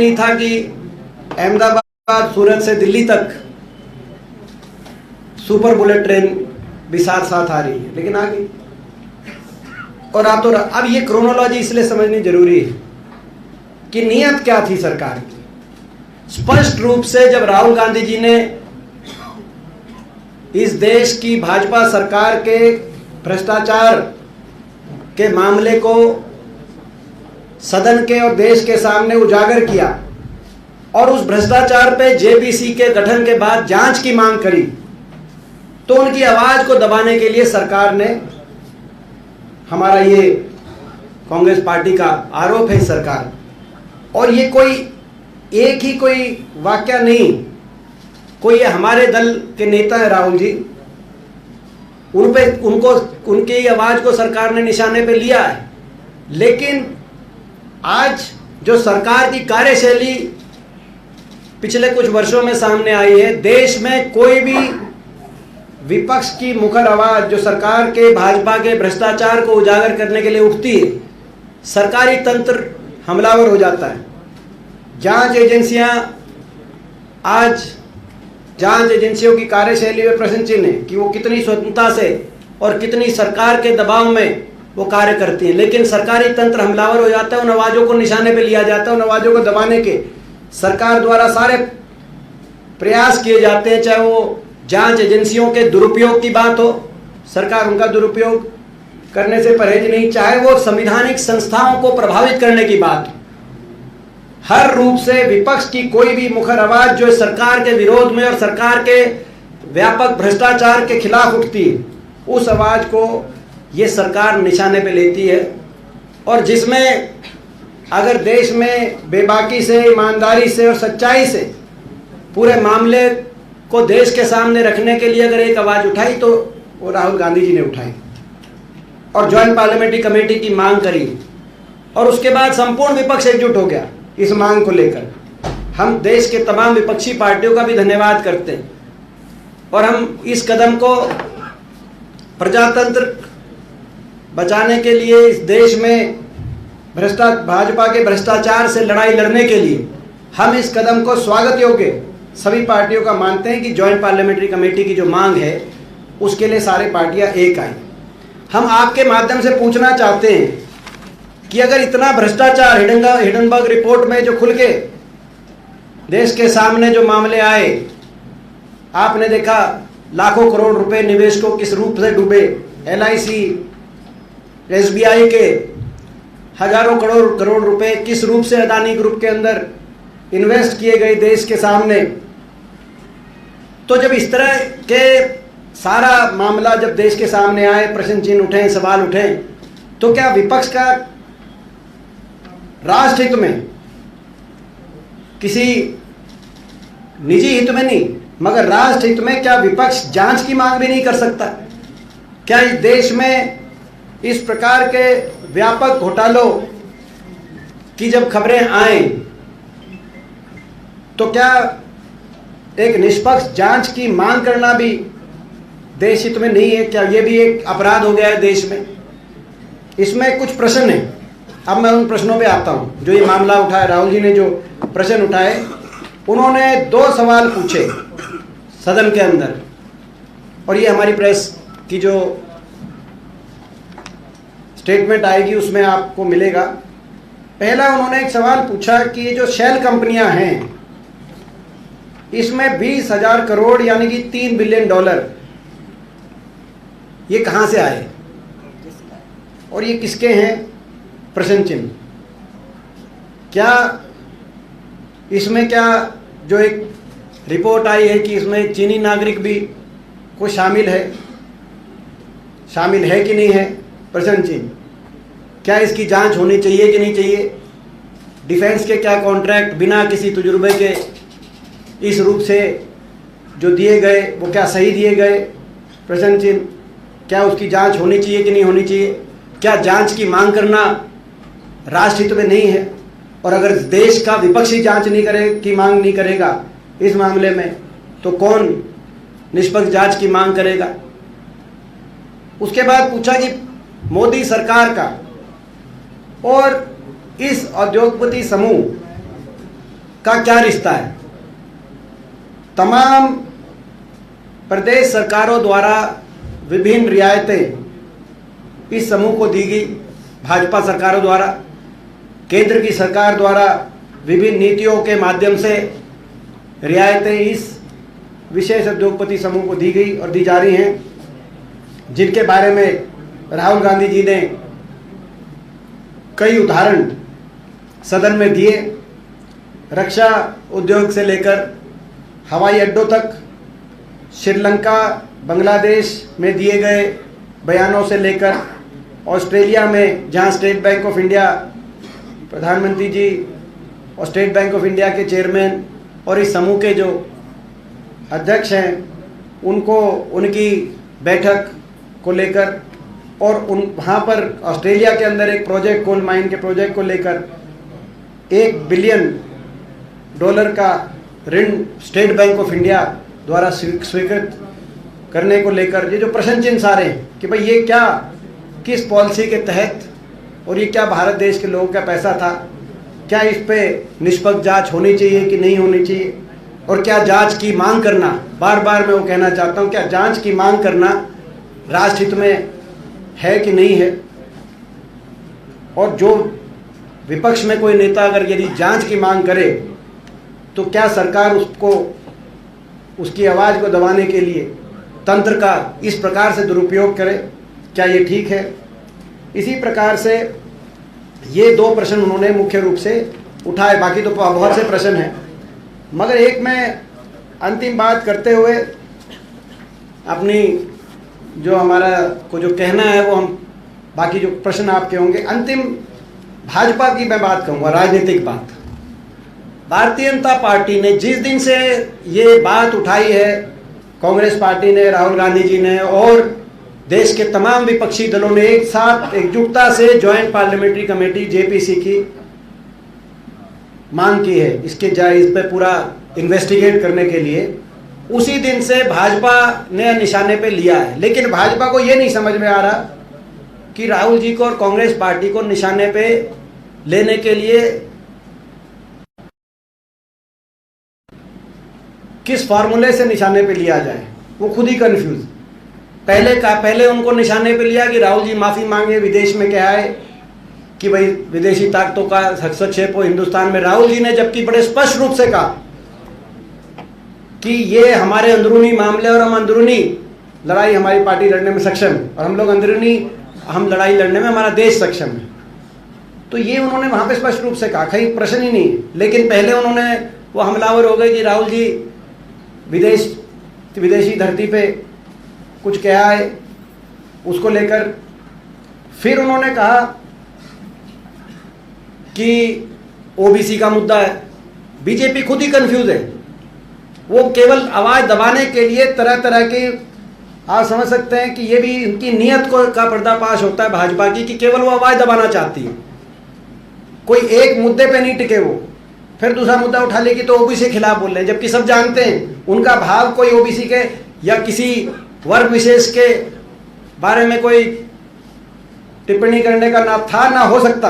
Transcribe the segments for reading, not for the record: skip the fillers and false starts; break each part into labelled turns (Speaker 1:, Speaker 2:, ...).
Speaker 1: नहीं था कि अहमदाबाद सूरत से दिल्ली तक सुपर बुलेट ट्रेन भी साथ साथ आ रही है, लेकिन आ गई। और अब ये क्रोनोलॉजी इसलिए समझनी जरूरी है कि नियत क्या थी सरकार की। स्पष्ट रूप से जब राहुल गांधी जी ने इस देश की भाजपा सरकार के भ्रष्टाचार के मामले को सदन के और देश के सामने उजागर किया और उस भ्रष्टाचार पे जेपीसी के गठन के बाद जांच की मांग करी, तो उनकी आवाज को दबाने के लिए सरकार ने, हमारा ये कांग्रेस पार्टी का आरोप है सरकार, और ये कोई एक ही कोई वाक्य नहीं, कोई ये हमारे दल के नेता है राहुल जी, उनकी आवाज को सरकार ने निशाने पे लिया है। लेकिन आज जो सरकार की कार्यशैली पिछले कुछ वर्षों में सामने आई है, देश में कोई भी विपक्ष की मुखर आवाज जो सरकार के भाजपा के भ्रष्टाचार को उजागर करने के लिए उठती है, सरकारी तंत्र हमलावर हो जाता है। जांच एजेंसियां, आज जांच एजेंसियों की कार्यशैली में प्रश्न चिन्ह है कि वो कितनी स्वतंत्रता से और कितनी सरकार के दबाव में वो कार्य करती हैं, लेकिन सरकारी तंत्र हमलावर हो जाता है। उन आवाजों को निशाने पे लिया जाता है, उन आवाजों को दबाने के सरकार द्वारा सारे प्रयास किए जाते हैं। चाहे वो जांच एजेंसियों के दुरुपयोग की बात हो, सरकार उनका दुरुपयोग करने से परहेज नहीं, चाहे वो संवैधानिक संस्थाओं को प्रभावित करने की बात हो, हर रूप से विपक्ष की कोई भी मुखर आवाज जो सरकार के विरोध में और सरकार के व्यापक भ्रष्टाचार के खिलाफ उठती है, उस आवाज को ये सरकार निशाने पे लेती है। और जिसमें अगर देश में बेबाकी से, ईमानदारी से और सच्चाई से पूरे मामले को देश के सामने रखने के लिए अगर एक आवाज उठाई तो वो राहुल गांधी जी ने उठाई और ज्वाइंट पार्लियामेंट्री कमेटी की मांग करी, और उसके बाद संपूर्ण विपक्ष एकजुट हो गया इस मांग को लेकर। हम देश के तमाम विपक्षी पार्टियों का भी धन्यवाद करते हैं, और हम इस कदम को प्रजातंत्र बचाने के लिए, इस देश में भाजपा के भ्रष्टाचार से लड़ाई लड़ने के लिए हम इस कदम को स्वागत योग्य सभी पार्टियों का मानते हैं कि ज्वाइंट पार्लियामेंट्री कमेटी की जो मांग है उसके लिए सारी पार्टियां एक आई। हम आपके माध्यम से पूछना चाहते हैं कि अगर इतना भ्रष्टाचार हिडनबर्ग रिपोर्ट में जो खुल के देश के सामने जो मामले आए, आपने देखा लाखों करोड़ रुपए निवेशकों किस रूप से डूबे, एलआईसी, एसबीआई के हजारों करोड़ रुपए किस रूप से अदानी ग्रुप के अंदर इन्वेस्ट किए गए देश के सामने। तो जब इस तरह के सारा मामला जब देश के सामने आए, प्रश्न चिन्ह उठे, सवाल उठे, तो क्या विपक्ष का राष्ट्र हित में, किसी निजी हित में नहीं मगर राष्ट्र हित में, क्या विपक्ष जांच की मांग भी नहीं कर सकता? क्या इस देश में इस प्रकार के व्यापक घोटालों की जब खबरें आए तो क्या एक निष्पक्ष जांच की मांग करना भी देश हित में नहीं है? क्या ये भी एक अपराध हो गया है देश में? इसमें कुछ प्रश्न हैं। अब मैं उन प्रश्नों पे आता हूं जो ये मामला उठाया। राहुल जी ने जो प्रश्न उठाए, उन्होंने 2 सवाल पूछे सदन के अंदर, और ये हमारी प्रेस की जो स्टेटमेंट आएगी उसमें आपको मिलेगा। पहला, उन्होंने एक सवाल पूछा कि ये जो शेल कंपनियां हैं, इसमें 20,000 करोड़ यानी कि $3 बिलियन ये कहां से आए और ये किसके हैं? प्रश्न चिन्ह। क्या इसमें, क्या जो एक रिपोर्ट आई है कि इसमें चीनी नागरिक भी कोई शामिल है कि नहीं है? प्रश्न चिन्ह। क्या इसकी जांच होनी चाहिए कि नहीं चाहिए? डिफेंस के क्या कॉन्ट्रैक्ट बिना किसी तजुर्बे के इस रूप से जो दिए गए, वो क्या सही दिए गए? प्रश्न चिन्ह। क्या उसकी जांच होनी चाहिए कि नहीं होनी चाहिए? क्या जांच की मांग करना राष्ट्र हित में नहीं है? और अगर देश का विपक्षी जांच की मांग नहीं करेगा इस मामले में, तो कौन निष्पक्ष जांच की मांग करेगा? उसके बाद पूछा कि मोदी सरकार का और इस उद्योगपति समूह का क्या रिश्ता है? तमाम प्रदेश सरकारों द्वारा विभिन्न रियायतें इस समूह को दी गई, भाजपा सरकारों द्वारा, केंद्र की सरकार द्वारा विभिन्न नीतियों के माध्यम से रियायतें इस विशेष उद्योगपति समूह को दी गई और दी जा रही हैं, जिनके बारे में राहुल गांधी जी ने कई उदाहरण सदन में दिए। रक्षा उद्योग से लेकर हवाई अड्डों तक, श्रीलंका, बांग्लादेश में दिए गए बयानों से लेकर ऑस्ट्रेलिया में जहां स्टेट बैंक ऑफ इंडिया प्रधानमंत्री जी और स्टेट बैंक ऑफ इंडिया के चेयरमैन और इस समूह के जो अध्यक्ष हैं उनको उनकी बैठक को लेकर, और वहाँ पर ऑस्ट्रेलिया के अंदर एक प्रोजेक्ट, कोल माइन के प्रोजेक्ट को लेकर $1 बिलियन का ऋण स्टेट बैंक ऑफ इंडिया द्वारा स्वीकृत करने को लेकर ये जो प्रश्न चिन्ह सारे हैं कि भाई ये क्या, किस पॉलिसी के तहत, और ये क्या भारत देश के लोगों का पैसा था, क्या इस पे निष्पक्ष जांच होनी चाहिए कि नहीं होनी चाहिए, और क्या जांच की मांग करना, बार बार मैं वो कहना चाहता हूँ, क्या जांच की मांग करना राष्ट्रहित में है कि नहीं है। और जो विपक्ष में कोई नेता अगर यदि जांच की मांग करे तो क्या सरकार उसको, उसकी आवाज़ को दबाने के लिए तंत्र का इस प्रकार से दुरुपयोग करे? क्या ये ठीक है? इसी प्रकार से ये दो प्रश्न उन्होंने मुख्य रूप से उठाए, बाकी तो बहुत से प्रश्न हैं, मगर एक मैं अंतिम बात करते हुए अपनी जो हमारा को जो कहना है वो हम, बाकी जो प्रश्न आपके होंगे, अंतिम भाजपा की मैं बात कहूँगा, राजनीतिक बात। भारतीय जनता पार्टी ने जिस दिन से ये बात उठाई है, कांग्रेस पार्टी ने, राहुल गांधी जी ने और देश के तमाम विपक्षी दलों ने एक साथ एकजुटता से ज्वाइंट पार्लियामेंट्री कमेटी जेपीसी की मांग की है, इस पे पूरा इन्वेस्टिगेट करने के लिए, उसी दिन से भाजपा ने निशाने पे लिया है। लेकिन भाजपा को ये नहीं समझ में आ रहा कि राहुल जी को और कांग्रेस पार्टी को निशाने पे लेने के लिए किस फार्मूले से निशाने पे लिया जाए, वो खुद ही कंफ्यूज। पहले उनको निशाने पे लिया कि राहुल जी माफ़ी मांगे, विदेश में क्या है कि भाई विदेशी ताकतों का हस्तक्षेप हो हिंदुस्तान में। राहुल जी ने जबकि बड़े स्पष्ट रूप से कहा कि ये हमारे अंदरूनी मामले और हम अंदरूनी लड़ाई हमारी पार्टी लड़ने में सक्षम है, और हम लोग अंदरूनी हम लड़ाई लड़ने में हमारा देश सक्षम है। तो ये उन्होंने वहाँ पे स्पष्ट रूप से कहा, कहीं प्रश्न ही नहीं। लेकिन पहले उन्होंने वो हमलावर हो गए कि राहुल जी विदेशी धरती पे कुछ कहा है, उसको लेकर फिर उन्होंने कहा कि ओबीसी का मुद्दा है। बीजेपी खुद ही कंफ्यूज है, वो केवल आवाज़ दबाने के लिए तरह तरह के, आप समझ सकते हैं कि ये भी इनकी नीयत का पर्दाफाश होता है भाजपा की, कि केवल वो आवाज़ दबाना चाहती है, कोई एक मुद्दे पे नहीं टिके वो, फिर दूसरा मुद्दा उठा लेगी तो ओबीसी के खिलाफ बोल रहे हैं, जबकि सब जानते हैं उनका भाव कोई ओबीसी के या किसी वर्ग विशेष के बारे में कोई टिप्पणी करने का ना था ना हो सकता।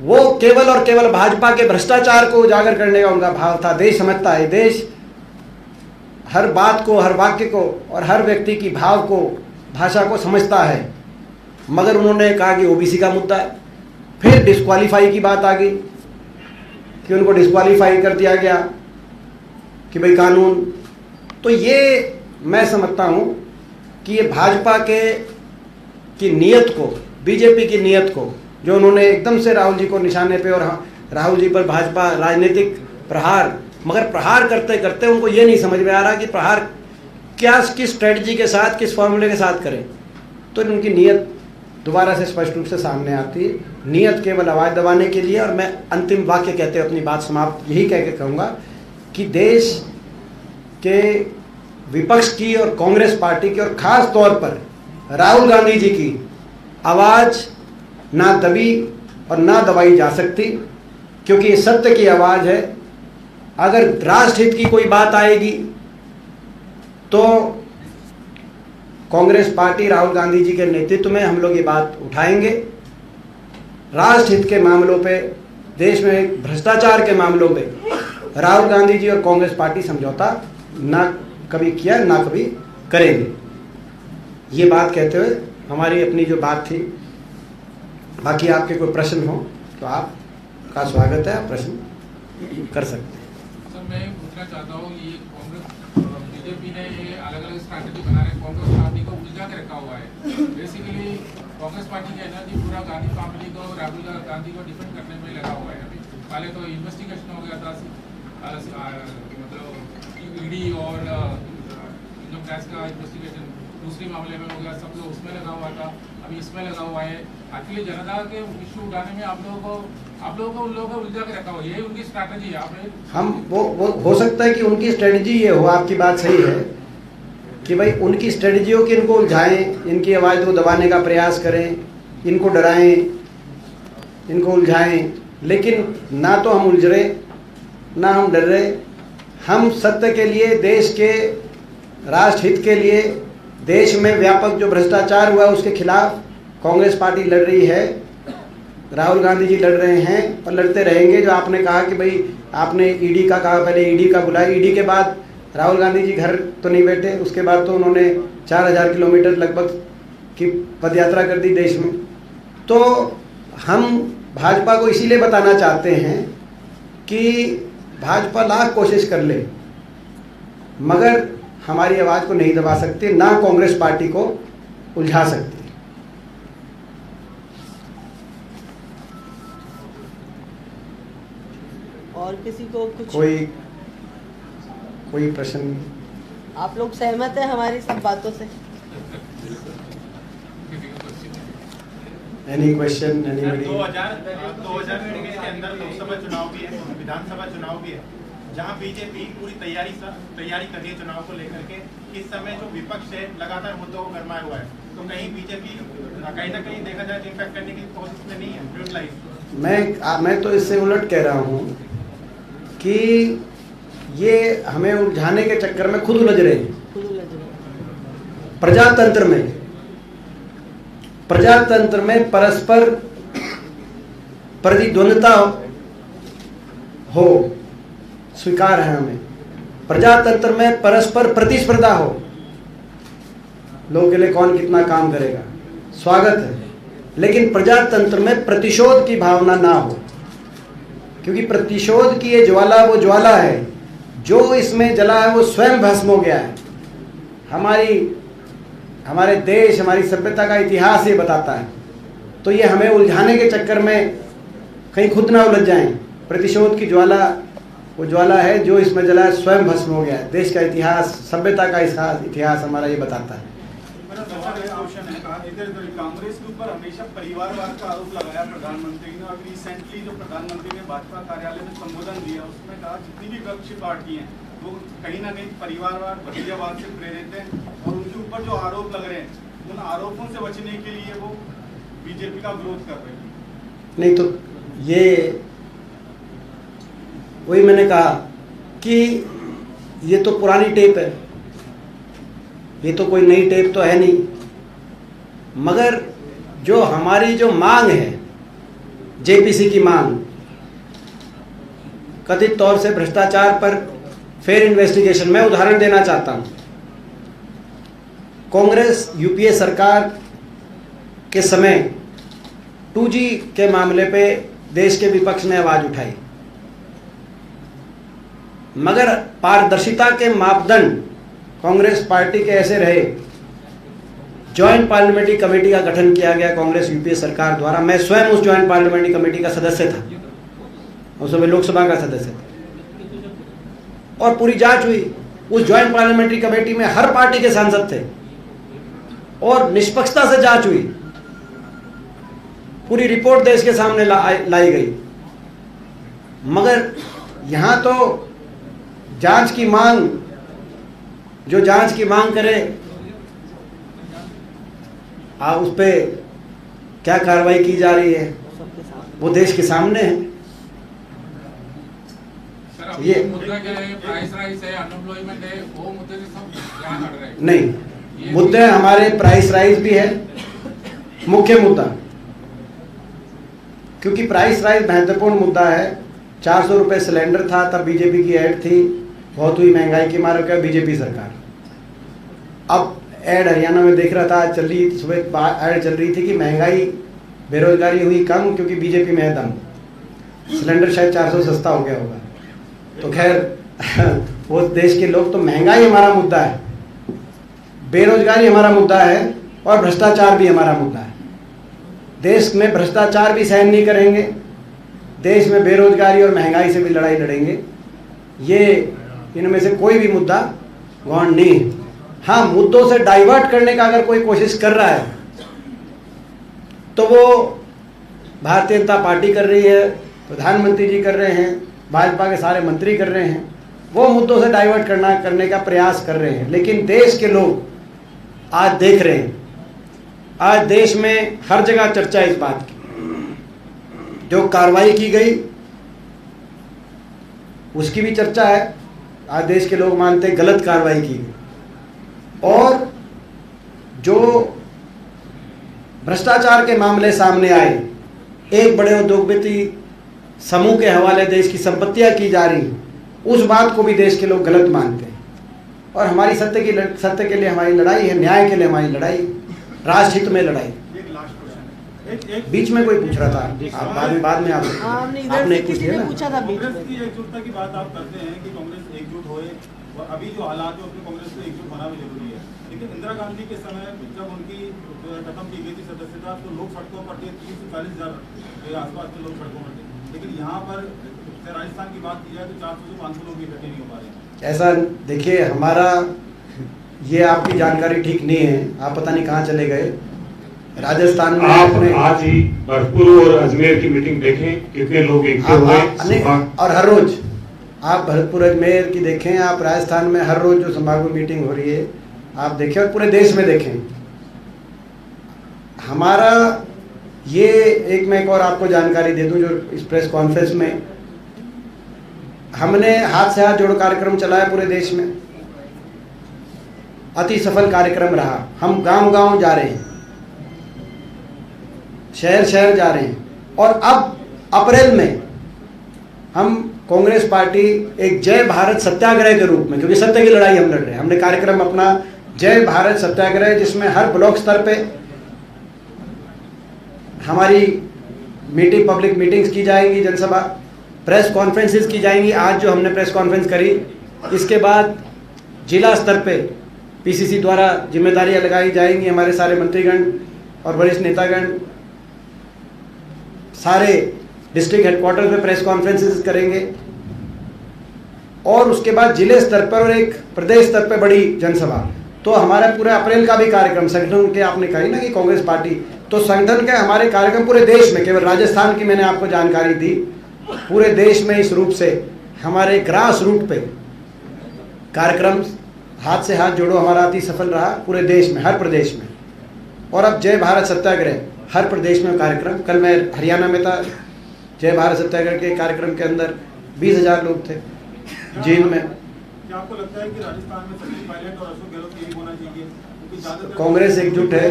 Speaker 1: वो केवल और केवल भाजपा के भ्रष्टाचार को उजागर करने का उनका भाव था। देश समझता है, देश हर बात को, हर वाक्य को और हर व्यक्ति की भाव को, भाषा को समझता है, मगर उन्होंने कहा कि ओबीसी का मुद्दा है। फिर डिस्क्वालीफाई की बात आ गई कि उनको डिस्क्वालीफाई कर दिया गया कि भाई कानून। तो ये मैं समझता हूँ कि ये भाजपा की नीयत को, बीजेपी की नीयत को, जो उन्होंने एकदम से राहुल जी को निशाने पे और राहुल जी पर भाजपा राजनीतिक प्रहार, मगर प्रहार करते करते उनको ये नहीं समझ में आ रहा कि प्रहार क्या, किस स्ट्रेटजी के साथ, किस फॉर्मूले के साथ करें। तो उनकी नीयत दोबारा से स्पष्ट रूप से सामने आती है, नीयत केवल आवाज़ दबाने के लिए। और मैं अंतिम वाक्य कहते हुए अपनी बात समाप्त यही कह के कहूँगा कि देश के विपक्ष की और कांग्रेस पार्टी की और ख़ास तौर पर राहुल गांधी जी की आवाज़ ना दबी और ना दबाई जा सकती, क्योंकि ये सत्य की आवाज़ है। अगर राष्ट्रहित की कोई बात आएगी तो कांग्रेस पार्टी राहुल गांधी जी के नेतृत्व में हम लोग ये बात उठाएंगे। राष्ट्रहित के मामलों पे देश में भ्रष्टाचार के मामलों में राहुल गांधी जी और कांग्रेस पार्टी समझौता ना कभी किया, ना कभी करेंगे। ये बात कहते हुए हमारी अपनी जो बात थी, बाकी आपके कोई प्रश्न हो तो आपका स्वागत है, आप प्रश्न कर सकते हैं।
Speaker 2: सर मैं पूछना चाहता हूँ, ये कांग्रेस बीजेपी ने ये अलग अलग स्ट्रैटेजी बना रहे, कांग्रेस पार्टी को उलझा के रखा हुआ है। बेसिकली कांग्रेस पार्टी का एनर्जी पूरा गांधी फैमिली को, राहुल गांधी को डिफेंड करने में लगा हुआ है। अभी पहले तो इन्वेस्टिगेशन हो गया था, मतलब ईडी और इनकम टैक्स का इन्वेस्टिगेशन दूसरे मामले में हो गया, सब लोग उसमें लगा हुआ था, अभी इसमें लगा हुआ है। एक्चुअली जनता के इश्यू उठाने में आप लोगों को उन लोगों को उलझा के रखा हुआ, यही उनकी स्ट्रैटेजी है।
Speaker 1: हम वो हो सकता है कि उनकी स्ट्रेटजी ये हो, आपकी बात सही है कि भाई उनकी स्ट्रेटजी हो कि इनको उलझाएं, इनकी आवाज़ को दबाने का प्रयास करें, इनको डराएं, इनको उलझाएं। लेकिन ना तो हम उलझ रहे, ना हम डर रहे। हम सत्य के लिए, देश के राष्ट्र हित के लिए, देश में व्यापक जो भ्रष्टाचार हुआ उसके खिलाफ कांग्रेस पार्टी लड़ रही है, राहुल गांधी जी लड़ रहे हैं और लड़ते रहेंगे। जो आपने कहा कि भाई आपने ईडी का कहा, पहले ईडी का बुलाया, ईडी के बाद राहुल गांधी जी घर तो नहीं बैठे, उसके बाद तो उन्होंने 4000 किलोमीटर लगभग की पदयात्रा कर दी देश में। तो हम भाजपा को इसीलिए बताना चाहते हैं कि भाजपा लाख कोशिश कर ले मगर हमारी आवाज़ को नहीं दबा सकती, ना कांग्रेस पार्टी को उलझा सकती।
Speaker 3: और किसी को कुछ
Speaker 1: कोई प्रश्न?
Speaker 3: आप लोग सहमत हैं हमारी सब बातों से?
Speaker 1: Any question?
Speaker 4: 2023 के अंदर लोकसभा चुनाव भी है, विधानसभा चुनाव भी है, जहां बीजेपी पूरी तैयारी कर रही है चुनाव को लेकर के। इस समय जो विपक्ष है लगातार मुद्दों को गरमाया हुआ है, तो कहीं बीजेपी कहीं ना कहीं देखा जाए इम्पैक्ट करने की कोशिश में नहीं है न्यूट्रलाइज।
Speaker 1: मैं तो इससे उलट कह रहा हूँ कि ये हमें उलझाने के चक्कर में खुद उलझ रहे हैं। प्रजातंत्र में परस्पर प्रतिद्वंद्विता हो, स्वीकार है हमें। प्रजातंत्र में परस्पर प्रतिस्पर्धा हो, लोगों के लिए कौन कितना काम करेगा, स्वागत है। लेकिन प्रजातंत्र में प्रतिशोध की भावना ना हो, क्योंकि प्रतिशोध की ये ज्वाला वो ज्वाला है, जो इसमें जला है वो स्वयं भस्म हो गया है। हमारे देश, हमारी सभ्यता का इतिहास ये बताता है। तो ये हमें उलझाने के चक्कर में कहीं खुद ना उलझ जाएं। प्रतिशोध की ज्वाला वो ज्वाला है जो इसमें जला है, स्वयं भस्म हो गया है। देश का इतिहास, सभ्यता का इतिहास हमारा ये बताता है।
Speaker 5: कांग्रेस के ऊपर हमेशा परिवारवाद का आरोप लगाया प्रधानमंत्री ने, और रिसेंटली जो प्रधानमंत्री ने भाजपा कार्यालय में संबोधन दिया उसमें कहा जितनी भी विपक्षी पार्टी हैं वो कहीं ना कहीं परिवारवाद, भतीजावाद से प्रेरित हैं, और उनके ऊपर जो आरोप लग रहे हैं उन आरोपों से बचने के लिए वो बीजेपी का विरोध कर रहे हैं।
Speaker 1: नहीं तो ये वही मैंने कहा कि ये तो पुरानी टेप है, ये तो कोई नई टेप तो है नहीं। मगर जो हमारी जो मांग है, जेपीसी की मांग, कथित तौर से भ्रष्टाचार पर फेयर इन्वेस्टिगेशन, मैं उदाहरण देना चाहता हूं। कांग्रेस यूपीए सरकार के समय 2G के मामले पे देश के विपक्ष ने आवाज उठाई, मगर पारदर्शिता के मापदंड कांग्रेस पार्टी के ऐसे रहे। ज्वाइंट पार्लियामेंट्री कमेटी का गठन किया गया कांग्रेस यूपीए सरकार द्वारा। मैं स्वयं उस ज्वाइंट पार्लियामेंट्री कमेटी का सदस्य था, उस समय लोकसभा का सदस्य था, और पूरी जांच हुई। उस ज्वाइंट पार्लियामेंट्री कमेटी में हर पार्टी के सांसद थे और निष्पक्षता से जांच हुई। पूरी रिपोर्ट देश के सामने लाई गई। मगर यहां तो जांच की मांग, जो जांच की मांग करे उस पर क्या कार्रवाई की जा रही है वो देश के सामने है।
Speaker 2: सर, ये मुद्दा क्या है? प्राइस राइज है, अनएम्प्लॉयमेंट है, वो मुद्दे से सब यहाँ हट रहे हैं।
Speaker 1: नहीं, मुद्दे हमारे प्राइस राइज भी है मुख्य मुद्दा, क्योंकि प्राइस राइज महत्वपूर्ण मुद्दा है। 400 रुपये सिलेंडर था, तब बीजेपी की ऐड थी, बहुत हुई महंगाई की मार क्या बीजेपी सरकार। अब ऐड हरियाणा में देख रहा था, चल रही सुबह ऐड चल रही थी कि महंगाई बेरोजगारी हुई कम क्योंकि बीजेपी में है दम, सिलेंडर शायद 400 सस्ता हो गया होगा। तो खैर वो देश के लोग, तो महंगाई हमारा मुद्दा है, बेरोजगारी हमारा मुद्दा है और भ्रष्टाचार भी हमारा मुद्दा है। देश में भ्रष्टाचार भी सहन नहीं करेंगे, देश में बेरोजगारी और महंगाई से भी लड़ाई लड़ेंगे। ये इनमें से कोई भी मुद्दा गौण नहीं है। हाँ, मुद्दों से डाइवर्ट करने का अगर कोई कोशिश कर रहा है तो वो भारतीय जनता पार्टी कर रही है, प्रधानमंत्री जी कर रहे हैं, भाजपा के सारे मंत्री कर रहे हैं, वो मुद्दों से डाइवर्ट करने का प्रयास कर रहे हैं। लेकिन देश के लोग आज देख रहे हैं, आज देश में हर जगह चर्चा है इस बात की। जो कार्रवाई की गई उसकी भी चर्चा है, आज देश के लोग मानते हैं गलत कार्रवाई की गई। और जो भ्रष्टाचार के मामले सामने आए, एक बड़े उद्योगपति समूह के हवाले देश की संपत्तियां की जा रही, उस बात को भी देश के लोग गलत मानते हैं। और हमारी सत्य के लिए हमारी लड़ाई है, न्याय के लिए हमारी लड़ाई, राष्ट्रहित में लड़ाई।
Speaker 5: एक लास्ट क्वेश्चन,
Speaker 1: बीच में कोई पूछ रहा था, आप बाद में आप
Speaker 3: हमने इधर
Speaker 1: आपने
Speaker 3: से
Speaker 1: कुछ
Speaker 3: किसी
Speaker 1: किया
Speaker 3: ने
Speaker 1: ना।
Speaker 3: पूछा था बीच
Speaker 5: कांग्रेस
Speaker 3: में।
Speaker 5: की एकजुटता की बात आप करते हैं कि कांग्रेस एकजुट होए, और अभी जो हालात है उसमें कांग्रेस को एकजुट होना भी जरूरी है। लेकिन इंदिरा गांधी के समय जब उनकी खत्म की गई थी सदस्यता, तो लोग सड़कों पर थे, 30 से 40,000 के आसपास के लोग सड़कों पर थे। लेकिन यहाँ पर राजस्थान की बात की जाए तो 400 से 500 लोग भी इकट्ठे नहीं हो पा रहे।
Speaker 1: ऐसा देखिए, हमारा ये आपकी जानकारी ठीक नहीं है, आप पता नहीं कहाँ चले गए। राजस्थान में
Speaker 6: आप आज ही भरतपुर और अजमेर की मीटिंग देखें, कितने लोग एकजुट हुए।
Speaker 1: और हर रोज आप भरतपुर अजमेर की देखें, आप राजस्थान में हर रोज जो संभाग मीटिंग हो रही है आप देखें, और पूरे देश में देखें। हमारा ये एक, मैं एक और आपको जानकारी दे दूं, जो इस प्रेस कॉन्फ्रेंस में हमने हाथ से हाथ जोड़ो कार्यक्रम चलाया पूरे देश में, अति सफल कार्यक्रम रहा। हम गांव गांव जा रहे हैं, शहर शहर जा रहे हैं, और अब अप्रैल में हम कांग्रेस पार्टी एक जय भारत सत्याग्रह के रूप में, क्योंकि सत्य की लड़ाई हम लड़ रहे हैं, हमने कार्यक्रम अपना जय भारत सत्याग्रह, जिसमें हर ब्लॉक स्तर पे हमारी पब्लिक मीटिंग्स की जाएंगी, जनसभा, प्रेस कॉन्फ्रेंसेस की जाएंगी। आज जो हमने प्रेस कॉन्फ्रेंस करी, इसके बाद जिला स्तर पे पीसीसी द्वारा जिम्मेदारियां लगाई जाएंगी। हमारे सारे मंत्रीगण और वरिष्ठ नेतागण सारे डिस्ट्रिक्ट हेडक्वार्टर पे प्रेस कॉन्फ्रेंसेस करेंगे, और उसके बाद जिले स्तर पर और एक प्रदेश स्तर पर बड़ी जनसभा। तो हमारा पूरा अप्रैल का भी कार्यक्रम संगठन के, आपने कही ना कि कांग्रेस पार्टी, तो संगठन के हमारे कार्यक्रम पूरे देश में, केवल राजस्थान की मैंने आपको जानकारी दी, पूरे देश में इस रूप से हमारे ग्रास रूट पे कार्यक्रम हाथ से हाथ जोड़ो हमारा अति सफल रहा पूरे देश में, हर प्रदेश में। और अब जय भारत सत्याग्रह हर प्रदेश में कार्यक्रम। कल मैं हरियाणा में था, जय भारत सत्याग्रह के कार्यक्रम के अंदर 20,000 लोग थे जेल में।
Speaker 5: क्या आपको लगता है कि राजस्थान में सचिन पायलट और अशोक गहलोत यही होना चाहिए? क्योंकि ज्यादातर
Speaker 1: कांग्रेस एकजुट है,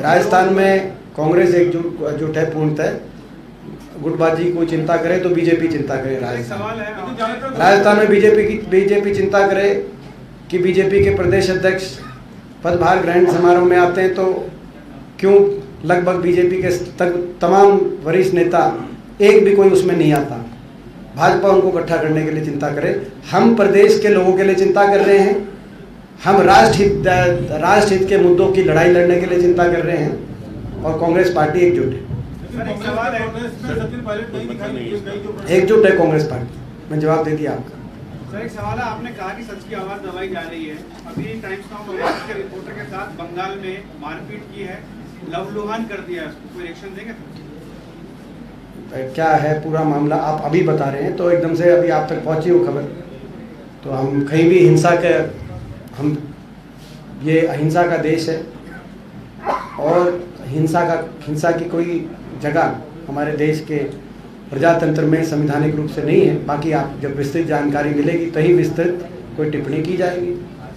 Speaker 1: राजस्थान में कांग्रेस एकजुट है पूर्णतः। गुटबाजी को चिंता करे तो बीजेपी चिंता करे। राजस्थान में बीजेपी चिंता करे कि बीजेपी के प्रदेश अध्यक्ष पदभार ग्रहण समारोह में आते हैं, तो क्यों लगभग बीजेपी के तमाम वरिष्ठ नेता एक भी कोई उसमें नहीं आता। भाजपा उनको इकट्ठा करने के लिए चिंता करे। हम प्रदेश के लोगों के लिए चिंता कर रहे हैं, हम राष्ट्रहित के मुद्दों की लड़ाई लड़ने के लिए चिंता कर रहे हैं, और कांग्रेस पार्टी एकजुट है। एकजुट है कांग्रेस पार्टी। मैं जवाब दे दिया आपका।
Speaker 5: सर, एक सवाल है, आपने कहा कि सच की आवाज दबाई जा रही है। अभी टाइम्स नाउ बंगाल के रिपोर्टर के साथ बंगाल में मारपीट की है, लवलुहान कर दिया, उसको कोई रिएक्शन देंगे?
Speaker 1: क्या है पूरा मामला आप अभी बता रहे हैं, तो एकदम से अभी आप तक पहुंची हो खबर, तो हम कहीं भी हिंसा के, हम ये अहिंसा का देश है, और हिंसा की कोई जगह हमारे देश के प्रजातंत्र में संवैधानिक रूप से नहीं है। बाकी आप जब विस्तृत जानकारी मिलेगी तभी विस्तृत कोई टिप्पणी की जाएगी।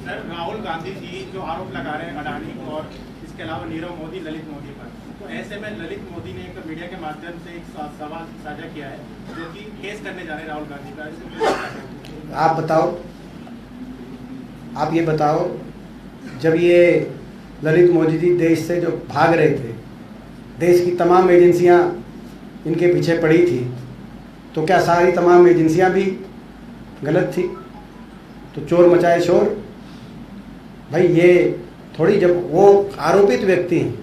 Speaker 4: सर, राहुल गांधी जी जो आरोप लगा रहे हैं अडानी और इसके अलावा नीरव मोदी, ललित मोदी पर, तो ऐसे में ललित मोदी ने एक मीडिया के माध्यम से एक सवाल साझा किया है जो कि केस करने जा रहे हैं राहुल गांधी का। इसमें
Speaker 1: आप बताओ, आप ये बताओ, जब ये ललित मोदी जी देश से जो भाग रहे थे, देश की तमाम एजेंसियां इनके पीछे पड़ी थी, तो क्या सारी तमाम एजेंसियां भी गलत थी? तो चोर मचाए शोर। भाई ये थोड़ी, जब वो आरोपित व्यक्ति हैं,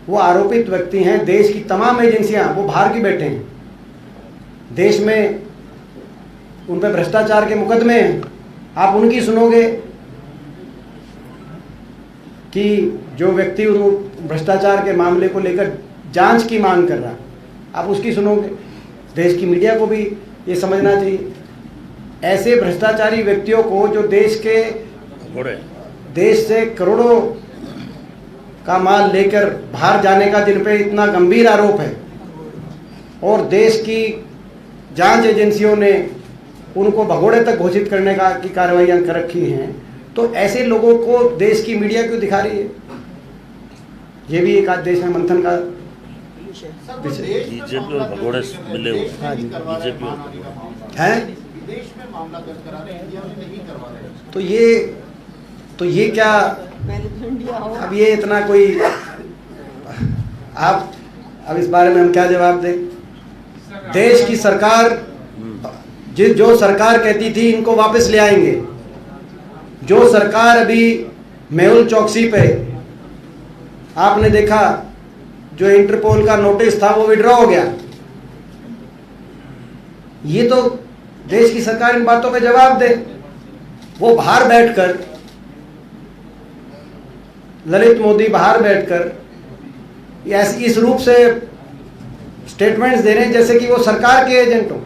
Speaker 1: वो आरोपित व्यक्ति हैं, देश की तमाम एजेंसियां वो बाहर की बैठे हैं, देश में उन पर भ्रष्टाचार के मुकदमे हैं, आप उनकी सुनोगे कि जो व्यक्ति भ्रष्टाचार के मामले को लेकर जांच की मांग कर रहा, आप उसकी सुनोगे? देश की मीडिया को भी ये समझना चाहिए। ऐसे भ्रष्टाचारी व्यक्तियों को जो देश से करोड़ों का माल लेकर बाहर जाने का, जिन पे इतना गंभीर आरोप है और देश की जांच एजेंसियों ने उनको भगोड़े तक घोषित करने का की कार्रवाइयां कर रखी हैं, तो ऐसे लोगों को देश की मीडिया क्यों दिखा रही है? ये भी एक आज देश में मंथन का
Speaker 7: बीजेपी और भगोड़े मिले हुए हैं। बीजेपी
Speaker 1: है।
Speaker 4: विदेश में मामला दर्ज करा रहे हैं, इंडिया में नहीं करवा रहे हैं।
Speaker 1: तो ये क्या,
Speaker 3: मैनेजमेंट दिया हो।
Speaker 1: अब ये इतना कोई, आप अब इस बारे में हम क्या जवाब दें? देश की सरकार, जो सरकार कहती थी इनको वापस ले आएंगे, जो सरकार अभी मेहुल चौकसी पे आपने देखा जो इंटरपोल का नोटिस था वो विड्रॉ हो गया, ये तो देश की सरकार इन बातों पे जवाब दे। वो बाहर बैठकर, ललित मोदी बाहर बैठकर इस रूप से स्टेटमेंट्स दे रहे हैं जैसे कि वो सरकार के एजेंट हो।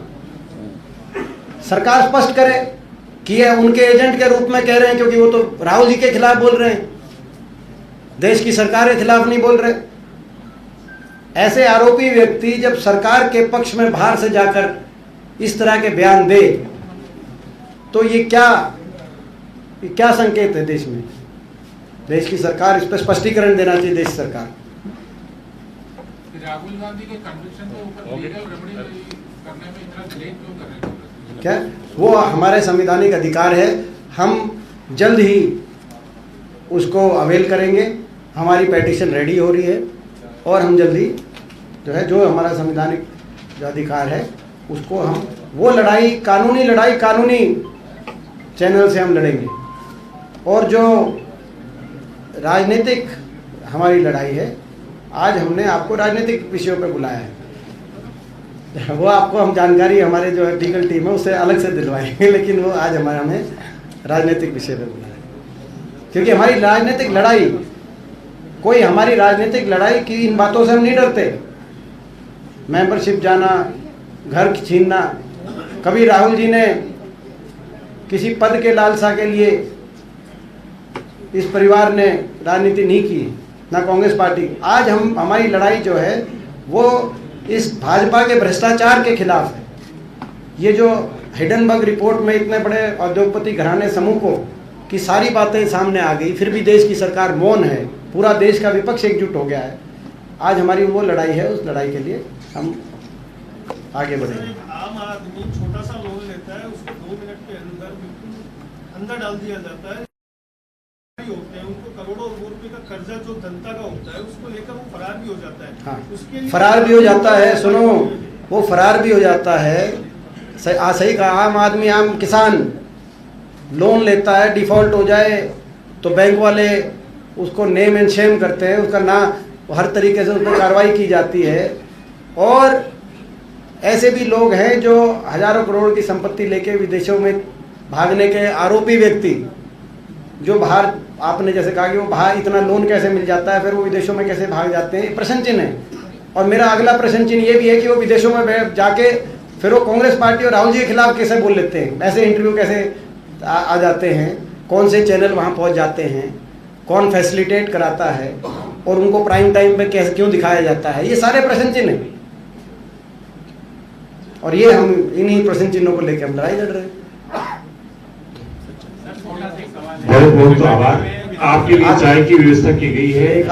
Speaker 1: सरकार स्पष्ट करे कि ये उनके एजेंट के रूप में कह रहे हैं, क्योंकि वो तो राहुल जी के खिलाफ बोल रहे हैं, देश की सरकार के खिलाफ नहीं बोल रहे। ऐसे आरोपी व्यक्ति जब सरकार के पक्ष में बाहर से जाकर इस तरह के बयान दे, तो ये क्या संकेत है देश में? देश की सरकार इस पर स्पष्टीकरण देना चाहिए, देश सरकार।
Speaker 2: राहुल गांधी के कन्विक्शन के ऊपर लीगल रेमेडी करने में इतना डिले क्यों कर रहे हैं?
Speaker 1: क्या वो हमारे संवैधानिक अधिकार है, हम जल्द ही उसको अवेल करेंगे। हमारी पेटिशन रेडी हो रही है और हम जल्दी जो है, जो हमारा संवैधानिक जो अधिकार है उसको हम, वो लड़ाई, कानूनी चैनल से हम लड़ेंगे। और जो राजनीतिक हमारी लड़ाई है, आज हमने आपको राजनीतिक विषयों पे बुलाया है, वो आपको हम जानकारी हमारे जो है लीगल टीम है उससे अलग से दिलवाएंगे, लेकिन वो आज हमें राजनीतिक विषय पे बुलाया है, क्योंकि हमारी राजनीतिक लड़ाई, कोई हमारी राजनीतिक लड़ाई की इन बातों से हम नहीं डरते। मेंबरशिप जाना, घर छीनना, कभी राहुल जी ने किसी पद के लालसा के लिए इस परिवार ने राजनीति नहीं की, ना कांग्रेस पार्टी। आज हमारी लड़ाई जो है वो इस भाजपा के भ्रष्टाचार के खिलाफ है। ये जो हिडनबर्ग रिपोर्ट में इतने बड़े उद्योगपति घराने समूह को की सारी बातें सामने आ गई, फिर भी देश की सरकार मौन है, पूरा देश का विपक्ष एकजुट हो गया है। आज हमारी वो लड़ाई है, उस लड़ाई के लिए हम आगे बढ़ेंगे।
Speaker 5: आम आदमी छोटा सा लोन लेता है, उसको 2 मिनट के अंदर बिल्कुल अंदर डाल दिया जाता है। होते हैं उनको करोड़ों रुपए का कर्जा जो जनता का होता है उसको लेकर वो फरार भी हो जाता है।
Speaker 1: हाँ,
Speaker 5: उसके लिए
Speaker 1: फरार भी हो जाता है। सुनो, वो फरार भी हो जाता है। सही कहा। आम आदमी, आम किसान लोन लेता है, डिफॉल्ट हो जाए तो बैंक वाले उसको नेम एंड शेम करते हैं, उसका ना हर तरीके से उस पर कार्रवाई की जाती है। और ऐसे भी लोग हैं जो हजारों करोड़ की संपत्ति लेके विदेशों में भागने के आरोपी व्यक्ति, जो बाहर, आपने जैसे कहा कि वो बाहर इतना लोन कैसे मिल जाता है, फिर वो विदेशों में कैसे भाग जाते हैं, प्रश्न चिन्ह है। और मेरा अगला प्रश्न चिन्ह ये भी है कि वो विदेशों में जाके फिर वो कांग्रेस पार्टी और राहुल जी के खिलाफ कैसे बोल लेते हैं, ऐसे इंटरव्यू कैसे आ जाते हैं, कौन से चैनल वहाँ पहुँच जाते हैं, कौन फैसिलिटेट कराता है और उनको प्राइम टाइम पे कैसे क्यों दिखाया जाता है, ये सारे प्रश्न चिन्ह हैं। और ये हम इन्हीं प्रश्न चिन्हों को लेकर हम लड़ाई लड़ रहे हैं।
Speaker 6: बहुत बहुत आभार। आपके लिए चाय की व्यवस्था की गई है।
Speaker 1: एक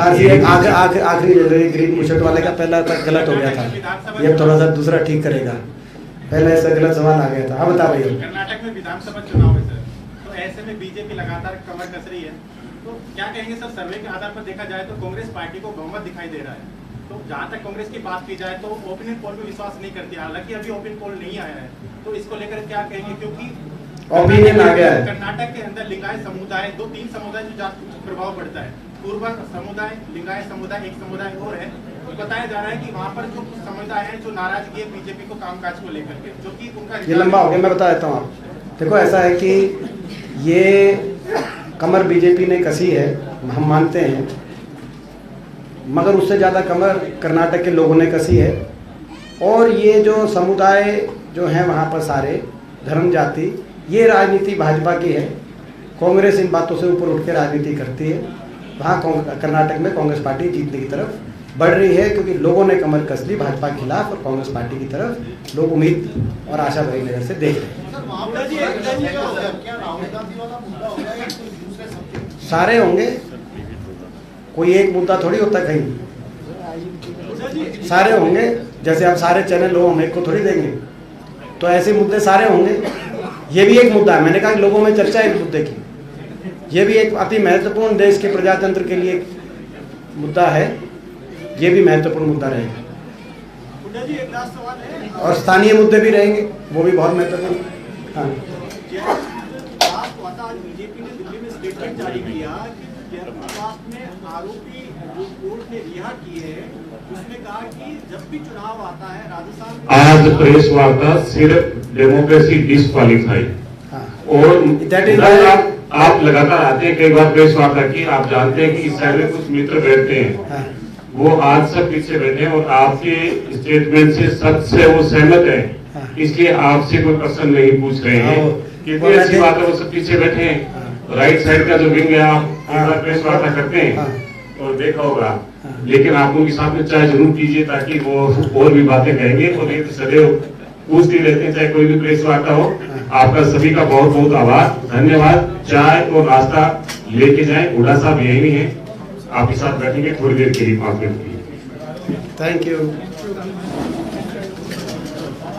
Speaker 1: आखिरी ग्रीन बुशर्ट वाले का पहला तक गलत हो गया था, ये थोड़ा सा दूसरा ठीक करेगा। पहले ऐसा गलत सवाल आ गया था। हाँ बता भैया।
Speaker 4: कर्नाटक में विधानसभा चुनाव है सर, तो ऐसे में बीजेपी लगातार कमर कस रही है, तो क्या कहेंगे सर? सर्वे के आधार पर देखा जाए तो कांग्रेस पार्टी को बहुमत दिखाई दे रहा है, तो जहाँ तक कांग्रेस की बात की जाए तो ओपिनियन पोल में विश्वास नहीं करती, हालांकि अभी ओपिनियन पोल नहीं आया है, तो इसको लेकर क्या कहेंगे? क्योंकि
Speaker 1: ओपिनियन आ गया है।
Speaker 4: कर्नाटक के अंदर लिंगायत समुदाय, 2-3 समुदाय जो प्रभाव पड़ता है, पूर्व समुदाय, लिंगायत समुदाय, एक समुदाय और है, तो बताया जा रहा है कि वहाँ पर जो कुछ समुदाय है जो नाराजगी है बीजेपी को कामकाज को लेकर के, जो कि उनका
Speaker 1: ये लंबा हो गया, मैं बता देता हूँ आप। देखो ऐसा है कि ये कमर बीजेपी ने कसी है, हम मानते हैं, मगर उससे ज़्यादा कमर कर्नाटक के लोगों ने कसी है। और ये जो समुदाय जो हैं वहाँ पर सारे धर्म जाति, ये राजनीति भाजपा की है। कांग्रेस इन बातों से ऊपर उठ के राजनीति करती है। वहाँ कर्नाटक में कांग्रेस पार्टी जीतने की तरफ बढ़ रही है, क्योंकि लोगों ने कमर कस ली भाजपा के खिलाफ, और कांग्रेस पार्टी की तरफ लोग उम्मीद और आशा भरी नजर से देख रहे हैं। सारे होंगे, कोई एक मुद्दा थोड़ी होता कहीं, सारे होंगे। जैसे आप सारे चैनल हो, हम एक को थोड़ी देंगे, तो ऐसे मुद्दे सारे होंगे। ये भी एक मुद्दा है, मैंने कहा कि लोगों में चर्चा है मुद्दे की, ये भी एक अति महत्वपूर्ण देश के प्रजातंत्र के लिए मुद्दा है, ये भी महत्वपूर्ण मुद्दा रहेगा। और स्थानीय मुद्दे भी रहेंगे, वो भी बहुत महत्वपूर्ण। हाँ,
Speaker 5: बीजेपी ने दिल्ली में स्टेटमेंट जारी किया कि जयप्रकाश में आरोपी जो कोर्ट ने रिहा किए हैं, उसने कहा कि जब भी चुनाव आता है राजस्थान में,
Speaker 6: आज प्रेस वार्ता सिर्फ डेमोक्रेसी डिस्क्वालीफाई।
Speaker 1: हाँ।
Speaker 6: और आप लगातार आते हैं, कई बार प्रेस वार्ता की, आप जानते हैं कि इस साइड में कुछ मित्र बैठते हैं।
Speaker 1: हाँ।
Speaker 6: वो आज सब पीछे बैठे हैं और आपके स्टेटमेंट से सच से वो सहमत है,
Speaker 1: हाँ।
Speaker 6: इसलिए आपसे कोई प्रश्न नहीं पूछ रहे हैं। कितनी अच्छी बात है, वो सब पीछे बैठे हैं। राइट साइड का जो विंग है, आप एक बार प्रेस वार्ता करते हैं और देखा होगा, लेकिन आप उनके साथ में चाय जरूर कीजिए, ताकि वो और भी बातें कहेंगे। और ये तो सदैव पूछते रहते हैं, चाहे कोई भी प्रेस वार्ता हो। आपका सभी का बहुत बहुत आभार, धन्यवाद। चाय और नाश्ता लेके जाएं, बूढ़ा साहब यही है, आपके साथ बैठेंगे थोड़ी देर के लिए, 5 मिनट के लिए।
Speaker 1: Thank you.